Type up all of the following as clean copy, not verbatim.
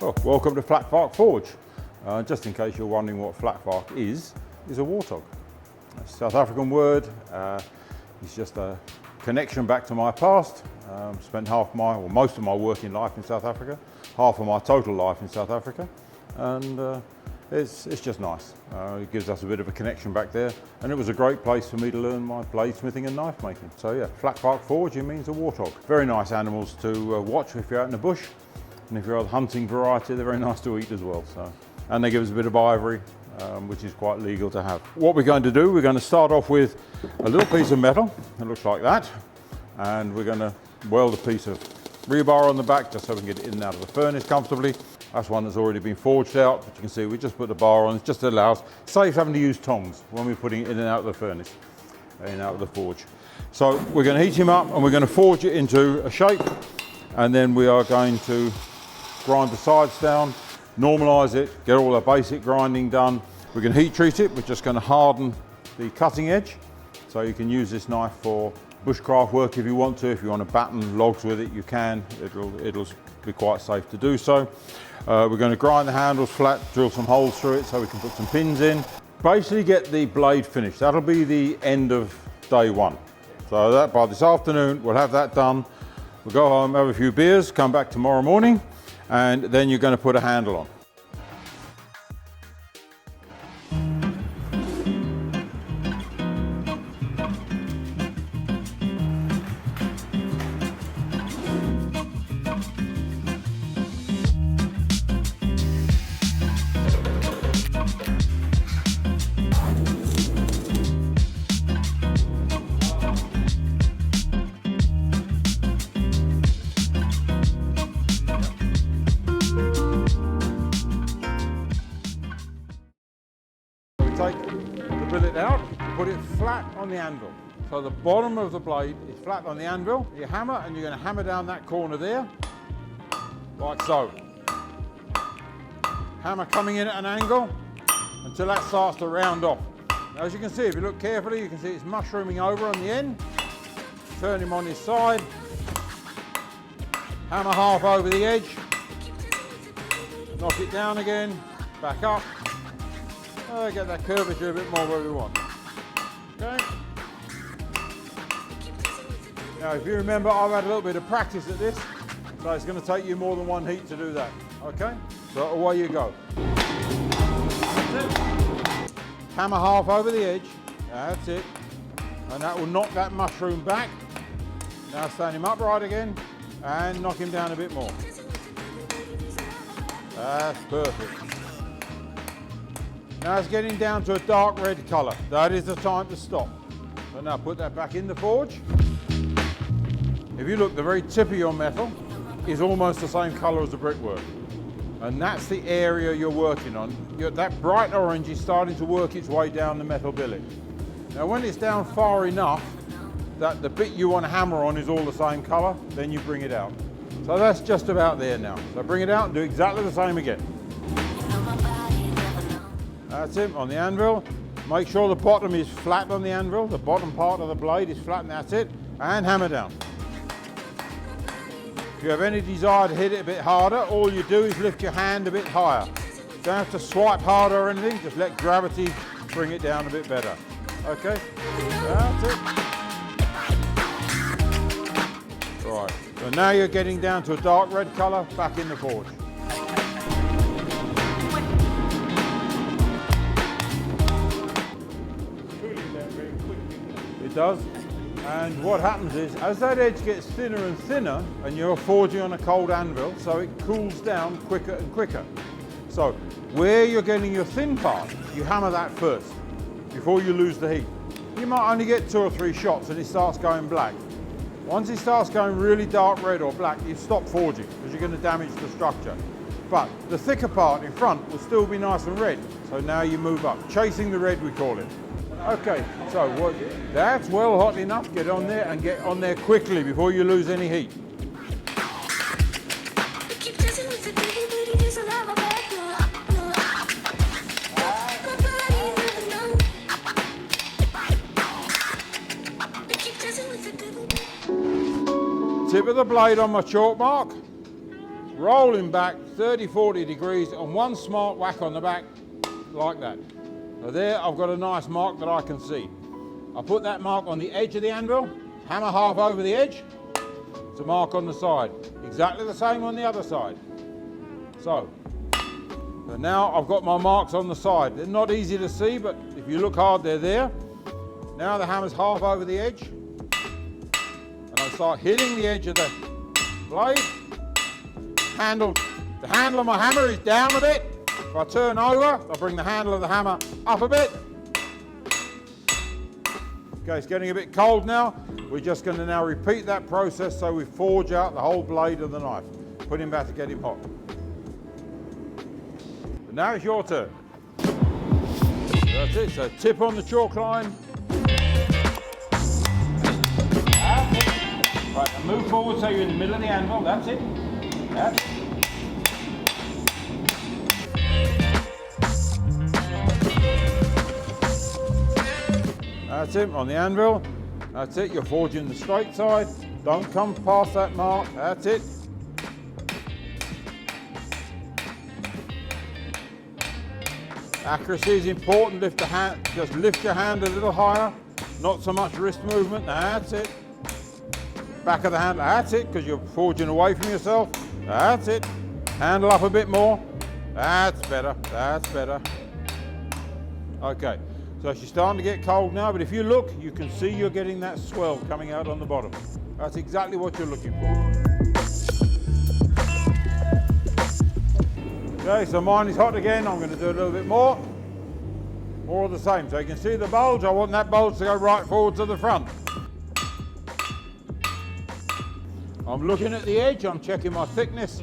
Well, welcome to Vlakvark Forge. Just in case you're wondering what Vlakvark is a warthog. A South African word. It's just a connection back to my past. Spent most of my working life in South Africa, half of my total life in South Africa, and it's just nice. It gives us a bit of a connection back there, and it was a great place for me to learn my bladesmithing and knife making. So yeah, Vlakvark Forge, it means a warthog. Very nice animals to watch if you're out in the bush. And if you're a hunting variety, they're very nice to eat as well. So, and they give us a bit of ivory, which is quite legal to have. What we're going to do, we're going to start off with a little piece of metal. It looks like that. And we're going to weld a piece of rebar on the back just so we can get it in and out of the furnace comfortably. That's one that's already been forged out, but you can see we just put the bar on. It just allows, saves having to use tongs when we're putting it in and out of the furnace, in and out of the forge. So we're going to heat him up and we're going to forge it into a shape, and then we are going to grind the sides down, normalise it, get all our basic grinding done. We can heat treat it. We're just going to harden the cutting edge, so you can use this knife for bushcraft work if you want to. If you want to batten logs with it, you can. It'll be quite safe to do so. We're going to grind the handles flat, drill some holes through it so we can put some pins in. Basically get the blade finished. That'll be the end of day one. So that by this afternoon, we'll have that done. We'll go home, have a few beers, come back tomorrow morning, and then you're going to put a handle on. Take the billet out, put it flat on the anvil. So the bottom of the blade is flat on the anvil. You hammer, and you're going to hammer down that corner there, like so. Hammer coming in at an angle until that starts to round off. Now, as you can see, if you look carefully, you can see it's mushrooming over on the end. Turn him on his side. Hammer half over the edge. Knock it down again, back up. Get that curvature a bit more where we want. Okay. Now, if you remember, I've had a little bit of practice at this, so it's going to take you more than one heat to do that. Okay. So away you go. That's it. Hammer half over the edge. That's it. And that will knock that mushroom back. Now stand him upright again and knock him down a bit more. That's perfect. Now it's getting down to a dark red colour. That is the time to stop. So now put that back in the forge. If you look, the very tip of your metal is almost the same colour as the brickwork. And that's the area you're working on. That bright orange is starting to work its way down the metal billet. Now when it's down far enough that the bit you want to hammer on is all the same colour, then you bring it out. So that's just about there now. So bring it out and do exactly the same again. That's it, on the anvil. Make sure the bottom is flat on the anvil. The bottom part of the blade is flat, and that's it. And hammer down. If you have any desire to hit it a bit harder, all you do is lift your hand a bit higher. Don't have to swipe harder or anything, just let gravity bring it down a bit better. Okay, that's it. Right, so now you're getting down to a dark red colour, back in the forge. It does, and what happens is, as that edge gets thinner and thinner, and you're forging on a cold anvil, so it cools down quicker and quicker. So where you're getting your thin part, you hammer that first, before you lose the heat. You might only get 2 or 3 shots and it starts going black. Once it starts going really dark red or black, you stop forging, because you're going to damage the structure. But the thicker part in front will still be nice and red, so now you move up. Chasing the red, we call it. Okay, so that's well hot enough. Get on there and get on there quickly before you lose any heat. Tip of the blade on my chalk mark. rolling back 30-40 degrees and one smart whack on the back like that. So there I've got a nice mark that I can see. I put that mark on the edge of the anvil, hammer half over the edge, it's a mark on the side. Exactly the same on the other side. So now I've got my marks on the side. They're not easy to see, but if you look hard, they're there. Now the hammer's half over the edge, and I start hitting the edge of the blade. The handle of my hammer is down a bit. If I turn over, I bring the handle of the hammer up a bit. Okay, it's getting a bit cold now. We're just going to now repeat that process so we forge out the whole blade of the knife. Put him back to get him hot. But now it's your turn. That's it, so tip on the chalk line. Right, now move forward so you're in the middle of the anvil, that's it. That's it. That's it, on the anvil. That's it, you're forging the straight side. Don't come past that mark, that's it. Accuracy is important, lift the hand, just lift your hand a little higher. Not so much wrist movement, that's it. Back of the hand, that's it, because you're forging away from yourself. That's it. Handle up a bit more. That's better, that's better. Okay. So she's starting to get cold now, but if you look, you can see you're getting that swell coming out on the bottom. That's exactly what you're looking for. Okay, so mine is hot again. I'm going to do a little bit more. More of the same. So you can see the bulge. I want that bulge to go right forward to the front. I'm looking at the edge. I'm checking my thickness.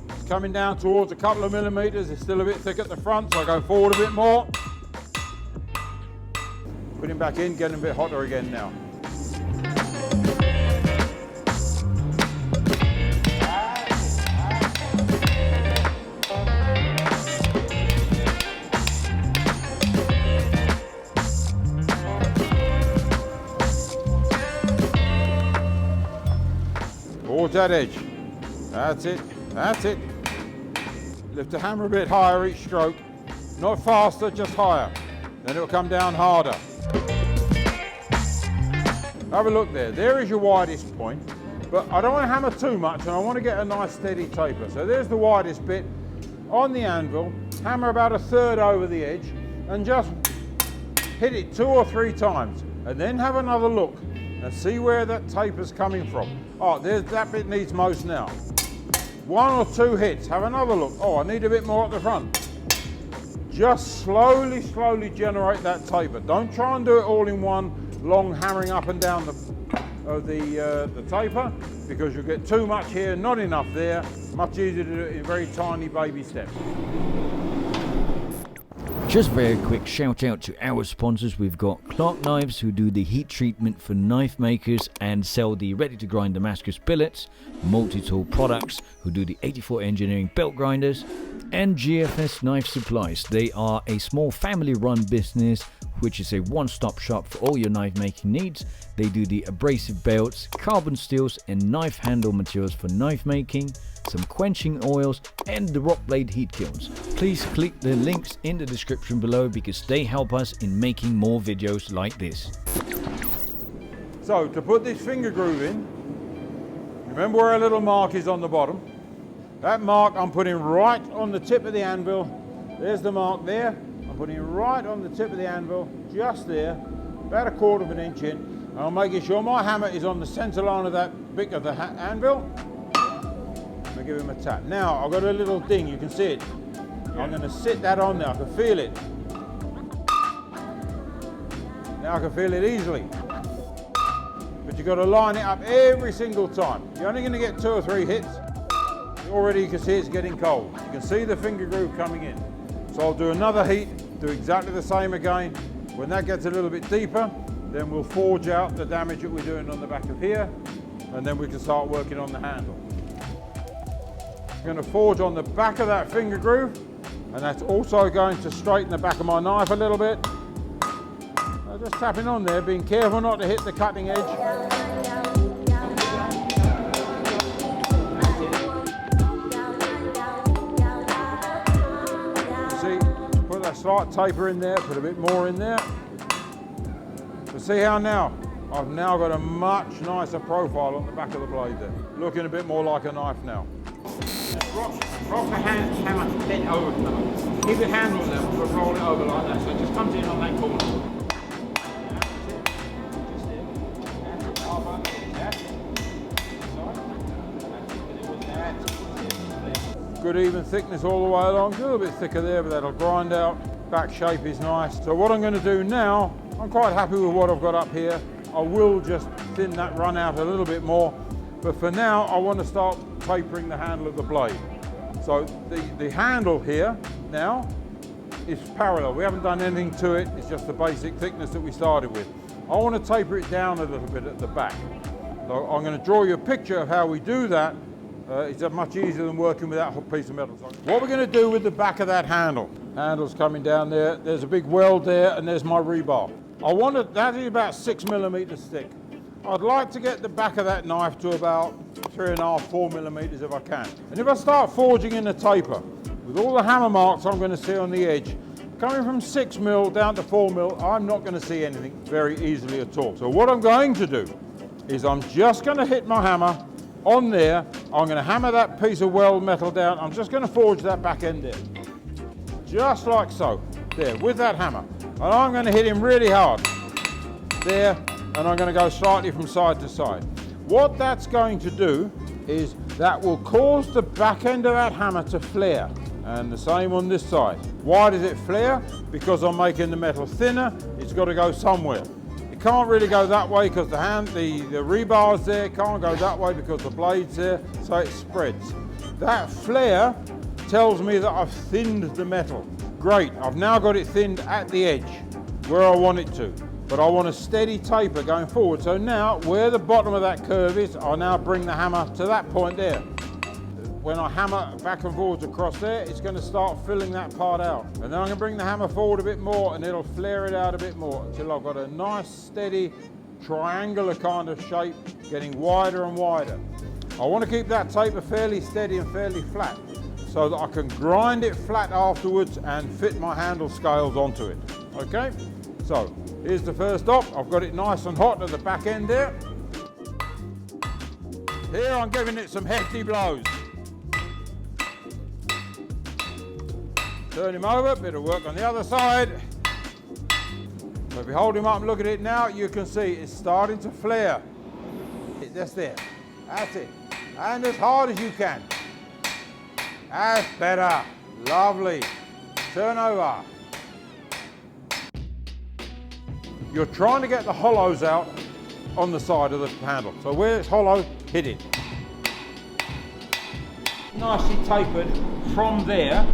It's coming down towards a couple of millimeters. It's still a bit thick at the front, so I go forward a bit more. Put him back in, get him a bit hotter again now. Towards that edge. That's it, that's it. Lift the hammer a bit higher each stroke. Not faster, just higher. Then it'll come down harder. Have a look there. There is your widest point, but I don't want to hammer too much and I want to get a nice steady taper. So there's the widest bit on the anvil. Hammer about a third over the edge and just hit it 2 or 3 times and then have another look and see where that taper's coming from. Oh, there's that bit needs most now. 1 or 2 hits, have another look. Oh, I need a bit more at the front. Just slowly generate that taper. Don't try and do it all in one long hammering up and down the taper, because you'll get too much here, not enough there. Much easier to do it in very tiny baby steps. Just very quick shout out to our sponsors. We've got Clarke Knives, who do the heat treatment for knife makers and sell the ready to grind Damascus billets, Multi-Tool Products, who do the 84 Engineering belt grinders, and GFS Knife Supplies. They are a small family run business which is a one-stop shop for all your knife making needs. They do the abrasive belts, carbon steels and knife handle materials for knife making, some quenching oils and the rock blade heat kilns. Please click the links in the description below because they help us in making more videos like this. So to put this finger groove in, remember where a little mark is on the bottom? That mark I'm putting right on the tip of the anvil. There's the mark there. I'm putting it right on the tip of the anvil, just there, about 1/4 inch in. And I'm making sure my hammer is on the center line of that bit of the anvil. I'm gonna give him a tap. Now I've got a little ding, you can see it. I'm gonna sit that on there, I can feel it. Now I can feel it easily. But you've got to line it up every single time. You're only gonna get 2 or 3 hits. Already you can see it's getting cold. You can see the finger groove coming in. So I'll do another heat, do exactly the same again. When that gets a little bit deeper, then we'll forge out the damage that we're doing on the back of here, and then we can start working on the handle. I'm going to forge on the back of that finger groove, and that's also going to straighten the back of my knife a little bit. Just tapping on there, being careful not to hit the cutting edge. slight taper in there, put a bit more in there. But see how now, I've now got a much nicer profile on the back of the blade there. Looking a bit more like a knife now. Rock the hammer bent over from the keep the handle there, but roll it over like that, so it just comes in on that corner. Good even thickness all the way along, a little bit thicker there, but that'll grind out. Back shape is nice. So what I'm going to do now, I'm quite happy with what I've got up here. I will just thin that run out a little bit more, but for now I want to start tapering the handle of the blade. So the handle here now is parallel. We haven't done anything to it, it's just the basic thickness that we started with. I want to taper it down a little bit at the back. So I'm going to draw you a picture of how we do that. It's much easier than working with that piece of metal. So what we're going to do with the back of that handle's coming down there, there's a big weld there, and there's my rebar. I want it, that is about 6 millimeters thick. I'd like to get the back of that knife to about 3.5, 4 millimeters if I can. And if I start forging in the taper, with all the hammer marks I'm going to see on the edge, coming from 6 mil down to 4 mil, I'm not going to see anything very easily at all. So what I'm going to do is I'm just going to hit my hammer on there. I'm going to hammer that piece of weld metal down. I'm just going to forge that back end there. Just like so. There, with that hammer. And I'm going to hit him really hard. There, and I'm going to go slightly from side to side. What that's going to do is that will cause the back end of that hammer to flare. And the same on this side. Why does it flare? Because I'm making the metal thinner. It's got to go somewhere. Can't really go that way because the rebar's there, can't go that way because the blade's there, so it spreads. That flare tells me that I've thinned the metal. Great, I've now got it thinned at the edge where I want it to, but I want a steady taper going forward. So now where the bottom of that curve is, I'll now bring the hammer to that point there. When I hammer back and forwards across there, it's going to start filling that part out. And then I'm going to bring the hammer forward a bit more and it'll flare it out a bit more until I've got a nice, steady, triangular kind of shape, getting wider and wider. I want to keep that taper fairly steady and fairly flat so that I can grind it flat afterwards and fit my handle scales onto it. Okay? So, here's the first op. I've got it nice and hot at the back end there. Here I'm giving it some hefty blows. Turn him over, bit of work on the other side. So if you hold him up and look at it now, you can see it's starting to flare. That's there, that's it. And as hard as you can. That's better, lovely. Turn over. You're trying to get the hollows out on the side of the handle. So where it's hollow, hit it. Nicely tapered from there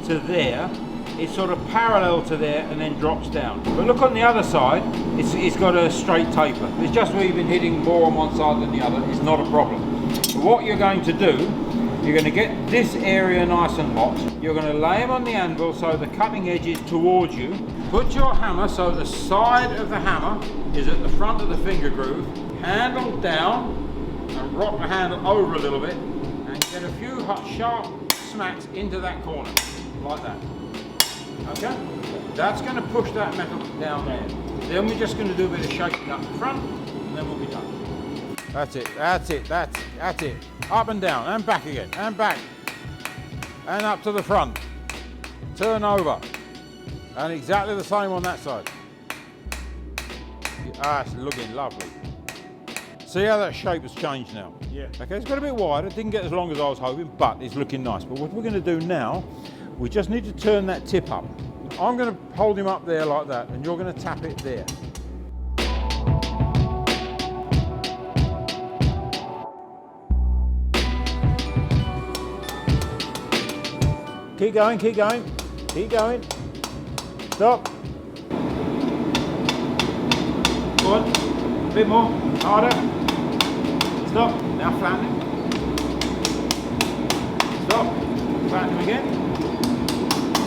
to there, it's sort of parallel to there and then drops down. But look on the other side, it's got a straight taper. It's just where you've been hitting more on one side than the other, it's not a problem. So what you're going to do, you're going to get this area nice and hot. You're going to lay them on the anvil so the cutting edge is towards you. Put your hammer so the side of the hammer is at the front of the finger groove. Handle down and rock the handle over a little bit and get a few sharp smacks into that corner. Like that. Okay? That's going to push that metal down there. Then we're just going to do a bit of shaking up the front and then we'll be done. That's it, that's it, that's it. Up and down and back again and back. And up to the front. Turn over. And exactly the same on that side. Ah, it's looking lovely. See how that shape has changed now? Yeah. Okay, it's got a bit wider. Didn't get as long as I was hoping, but it's looking nice. But what we're going to do now, we just need to turn that tip up. I'm going to hold him up there like that, and you're going to tap it there. Keep going, keep going, keep going. Stop. Go on, a bit more, harder. Stop, now flatten him. Stop, flatten him again.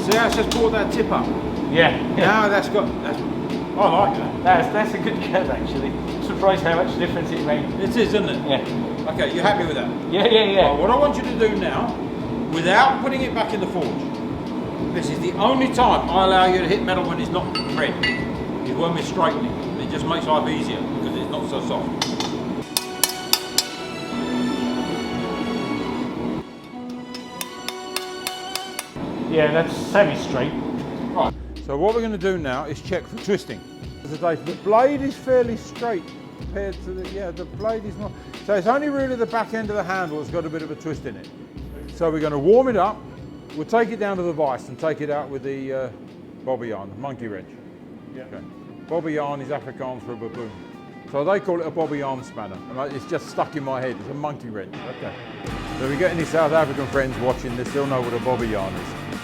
See how it's just brought that tip up? Yeah. Now that's got, I like that. That's a good cut actually. Surprised how much difference it made. It is, isn't it? Yeah. Okay, you happy with that? Yeah. Well, what I want you to do now, without putting it back in the forge, This is the only time I allow you to hit metal when it's not red, is when we're straightening. It just makes life easier because it's not so soft. Yeah, that's semi-straight. Right, so what we're going to do now is check for twisting. The blade is fairly straight compared to the blade is not. So it's only really the back end of the handle that's got a bit of a twist in it. So we're going to warm it up. We'll take it down to the vise and take it out with the bobby yarn, the monkey wrench. Yeah. Okay. Bobby yarn is Afrikaans for a baboon. So they call it a bobby yarn spanner. And it's just stuck in my head. It's a monkey wrench. Okay. So if we get any South African friends watching this, they'll know what a bobby yarn is.